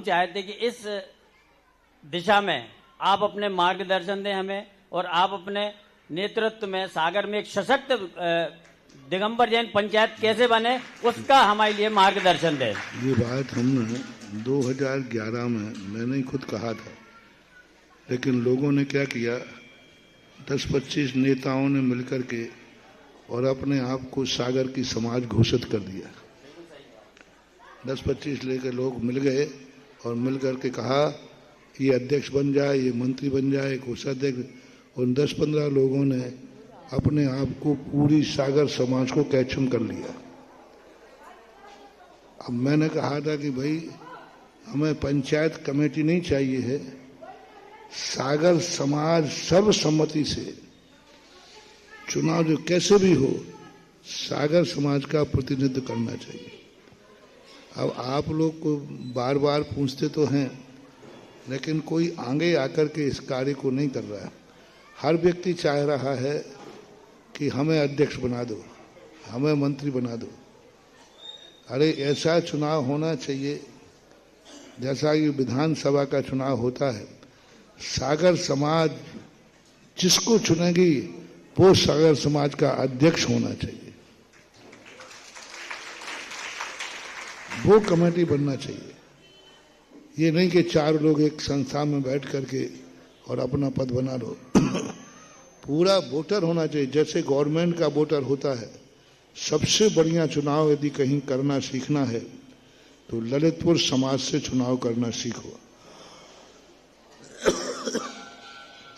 चाहते कि इस दिशा में आप अपने मार्गदर्शन दें हमें, और आप अपने नेतृत्व में सागर में एक सशक्त दिगंबर जैन पंचायत कैसे बने उसका हमारे लिए मार्गदर्शन दें। ये बात हमने 2011 में मैंने ही खुद कहा था, लेकिन लोगों ने क्या किया, 10-25 नेताओं ने मिलकर के और अपने आप को सागर की समाज घोषित कर दिया। 10-25 लेकर लोग मिल गए और मिल करके कहा ये अध्यक्ष बन जाए, ये मंत्री बन जाए, कोषाध्यक्ष, और 10-15 लोगों ने अपने आप को पूरी सागर समाज को कैप्चर कर लिया। अब मैंने कहा था कि भाई हमें पंचायत कमेटी नहीं चाहिए है, सागर समाज सर्वसम्मति से चुनाव जो कैसे भी हो सागर समाज का प्रतिनिधित्व करना चाहिए। अब आप लोग को बार बार पूछते तो हैं, लेकिन कोई आगे आकर के इस कार्य को नहीं कर रहा है। हर व्यक्ति चाह रहा है कि हमें अध्यक्ष बना दो, हमें मंत्री बना दो। अरे ऐसा चुनाव होना चाहिए जैसा कि विधानसभा का चुनाव होता है। सागर समाज जिसको चुनेगी वो सागर समाज का अध्यक्ष होना चाहिए, वो कमेटी बनना चाहिए। ये नहीं कि 4 लोग एक संस्था में बैठ करके और अपना पद बना लो। पूरा वोटर होना चाहिए, जैसे गवर्नमेंट का वोटर होता है। सबसे बढ़िया चुनाव यदि कहीं करना सीखना है तो ललितपुर समाज से चुनाव करना सीखो।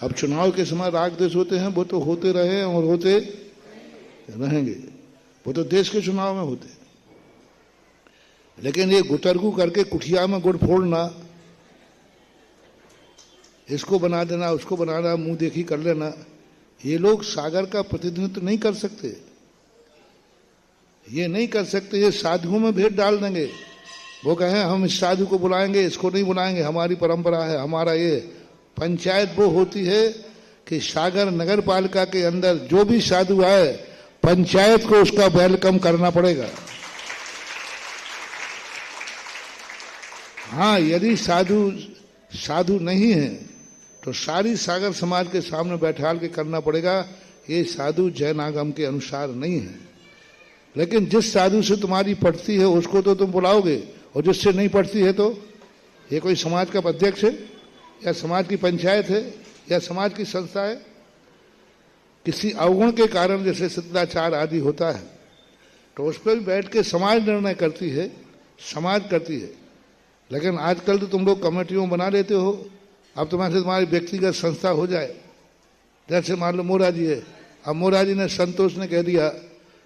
अब चुनाव के समय राग देश होते हैं, वो तो होते रहे और होते रहेंगे, वो तो देश के चुनाव में होते हैं। लेकिन ये गुटरगू करके कुठिया में गुड़ फोड़ना, इसको बना देना, उसको बनाना, मुंह देखी कर लेना, ये लोग सागर का प्रतिनिधित्व नहीं कर सकते। ये नहीं कर सकते। ये साधुओं में भेद डाल देंगे। वो कहें हम इस साधु को बुलाएंगे, इसको नहीं बुलाएंगे, हमारी परंपरा है, हमारा ये। पंचायत वो होती है कि सागर नगर पालिका के अंदर जो भी साधु आए, पंचायत को उसका वेलकम करना पड़ेगा। हाँ, यदि साधु नहीं है तो सारी सागर समाज के सामने बैठाल के करना पड़ेगा, ये साधु जैन आगम के अनुसार नहीं है। लेकिन जिस साधु से तुम्हारी पड़ती है उसको तो तुम बुलाओगे, और जिससे नहीं पड़ती है तो ये कोई समाज का अध्यक्ष है या समाज की पंचायत है या समाज की संस्था है? किसी अवगुण के कारण जैसे शिष्टाचार आदि होता है तो उस पर भी बैठ के समाज निर्णय करती है, समाज करती है। लेकिन आजकल तो तुम लोग कमेटियों बना लेते हो। अब तुम्हारी व्यक्तिगत संस्था हो जाए। जैसे मान लो मोराजी है, अब मोराजी ने, संतोष ने कह दिया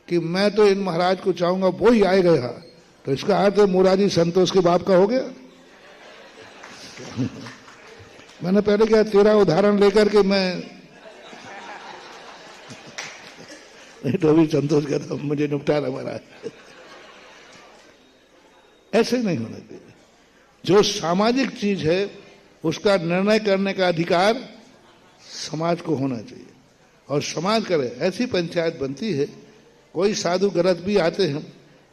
कि मैं तो इन महाराज को चाहूंगा, वो ही आएगा यहाँ, तो इसका अर्थ है मोराजी संतोष के बाप का हो गया। मैंने पहले क्या तेरा उदाहरण लेकर के मैं नहीं तो अभी संतोष कहता मुझे निपटाना महाराज। ऐसे नहीं होना चाहिए। जो सामाजिक चीज है उसका निर्णय करने का अधिकार समाज को होना चाहिए और समाज करे। ऐसी पंचायत बनती है। कोई साधु गलत भी आते हैं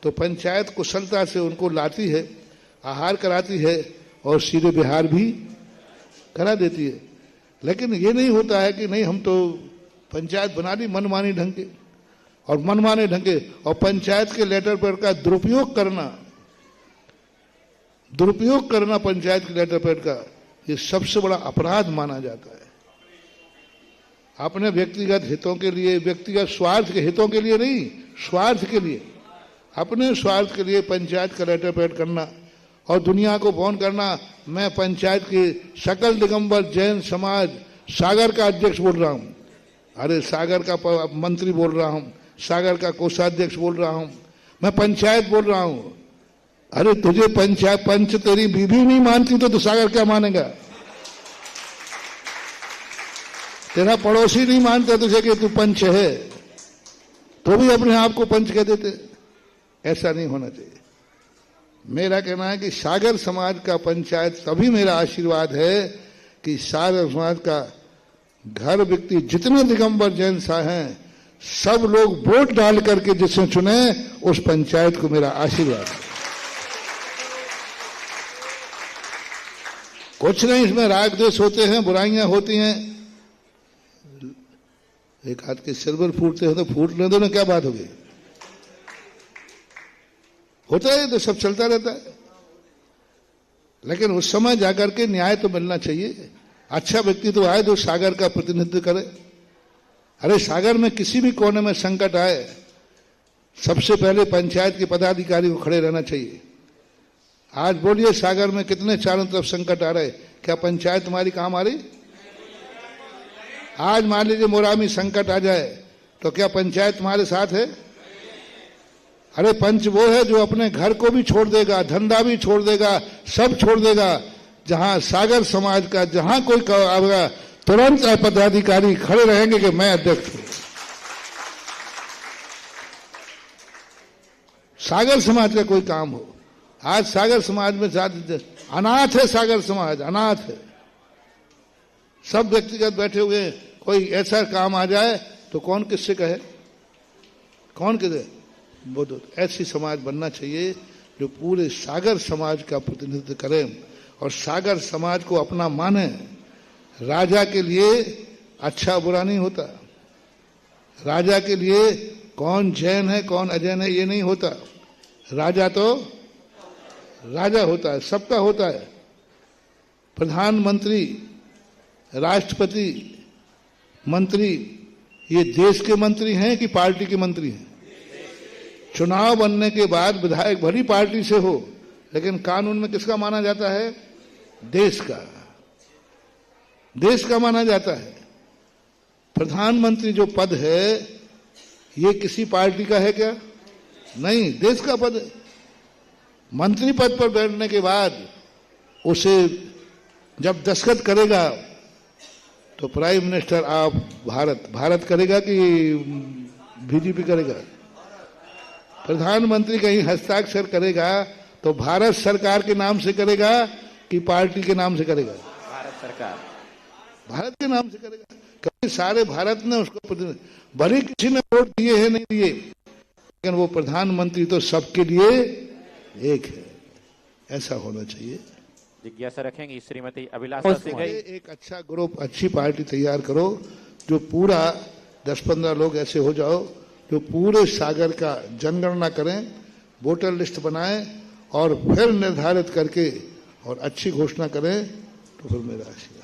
तो पंचायत कुशलता से उनको लाती है, आहार कराती है और सीधे बिहार भी करा देती है। लेकिन ये नहीं होता है कि नहीं हम तो पंचायत बना ली मनमानी ढंग के, और मनमाने ढंग के और पंचायत के लेटर पैड का दुरुपयोग करना पंचायत के लेटर पैड का, ये सबसे बड़ा अपराध माना जाता है। अपने व्यक्तिगत हितों के लिए, व्यक्तिगत स्वार्थ के हितों के लिए नहीं, स्वार्थ के लिए, अपने स्वार्थ के लिए पंचायत का लेटर पैड करना और दुनिया को फोन करना, मैं पंचायत की सकल दिगंबर जैन समाज सागर का अध्यक्ष बोल रहा हूं। अरे सागर का मंत्री बोल रहा हूं, सागर का कोषाध्यक्ष बोल रहा हूं, मैं पंचायत बोल रहा हूं। अरे तुझे पंच तेरी बीबी नहीं मानती तो सागर क्या मानेगा? तेरा पड़ोसी नहीं मानता तुझे कि तू पंच है, तो भी अपने आप को पंच कह देते। ऐसा नहीं होना चाहिए। मेरा कहना है कि सागर समाज का पंचायत, तभी मेरा आशीर्वाद है कि सागर समाज का घर व्यक्ति जितने दिगंबर जैन सा हैं सब लोग वोट डाल करके जिसे चुने उस पंचायत को मेरा आशीर्वाद है। कुछ नहीं, इसमें राग द्वेष होते हैं, बुराइयां होती हैं। एक हाथ के सिल्वर फूटते हैं तो फूटने दो ना, क्या बात होगी। होता है तो सब चलता रहता है, लेकिन उस समय जाकर के न्याय तो मिलना चाहिए। अच्छा व्यक्ति तो आए जो सागर का प्रतिनिधित्व करे। अरे सागर में किसी भी कोने में संकट आए, सबसे पहले पंचायत के पदाधिकारी को खड़े रहना चाहिए। आज बोलिए सागर में कितने चारों तरफ संकट आ रहे, क्या पंचायत तुम्हारी काम आ रही? आज मान लीजिए मोरा में संकट आ जाए तो क्या पंचायत तुम्हारे साथ है? अरे पंच वो है जो अपने घर को भी छोड़ देगा, धंधा भी छोड़ देगा, सब छोड़ देगा। जहां सागर समाज का जहां कोई आएगा तुरंत पदाधिकारी खड़े रहेंगे कि मैं अध्यक्ष हूं। सागर समाज का कोई काम हो। आज सागर समाज में अनाथ है, सागर समाज अनाथ है। सब व्यक्तिगत बैठे हुए हैं। कोई ऐसा काम आ जाए तो कौन किससे कहे, कौन किसे। वो तो ऐसी समाज बनना चाहिए जो पूरे सागर समाज का प्रतिनिधित्व करे और सागर समाज को अपना माने। राजा के लिए अच्छा बुरा नहीं होता, राजा के लिए कौन जैन है कौन अजैन है ये नहीं होता। राजा तो राजा होता है, सबका होता है। प्रधानमंत्री, राष्ट्रपति, मंत्री, ये देश के मंत्री हैं कि पार्टी के मंत्री हैं? चुनाव बनने के बाद विधायक भली पार्टी से हो, लेकिन कानून में किसका माना जाता है? देश का, देश का माना जाता है। प्रधानमंत्री जो पद है ये किसी पार्टी का है क्या? नहीं, देश का पद है। मंत्री पद पर बैठने के बाद उसे जब दस्तखत करेगा तो प्राइम मिनिस्टर ऑफ भारत करेगा कि बीजेपी करेगा? प्रधानमंत्री कहीं हस्ताक्षर करेगा तो भारत सरकार के नाम से करेगा कि पार्टी के नाम से करेगा? भारत सरकार, भारत के नाम से करेगा। कभी सारे भारत ने उसको, भले किसी ने वोट दिए हैं नहीं दिए, लेकिन वो प्रधानमंत्री तो सबके लिए एक है। ऐसा होना चाहिए। जिज्ञासा रखेंगी श्रीमती अभिलाषा सिंह। एक अच्छा ग्रुप, अच्छी पार्टी तैयार करो जो पूरा 10-15 लोग ऐसे हो जाओ जो पूरे सागर का जनगणना करें, वोटर लिस्ट बनाएं और फिर निर्धारित करके और अच्छी घोषणा करें तो फिर मेरा आशीर्वाद।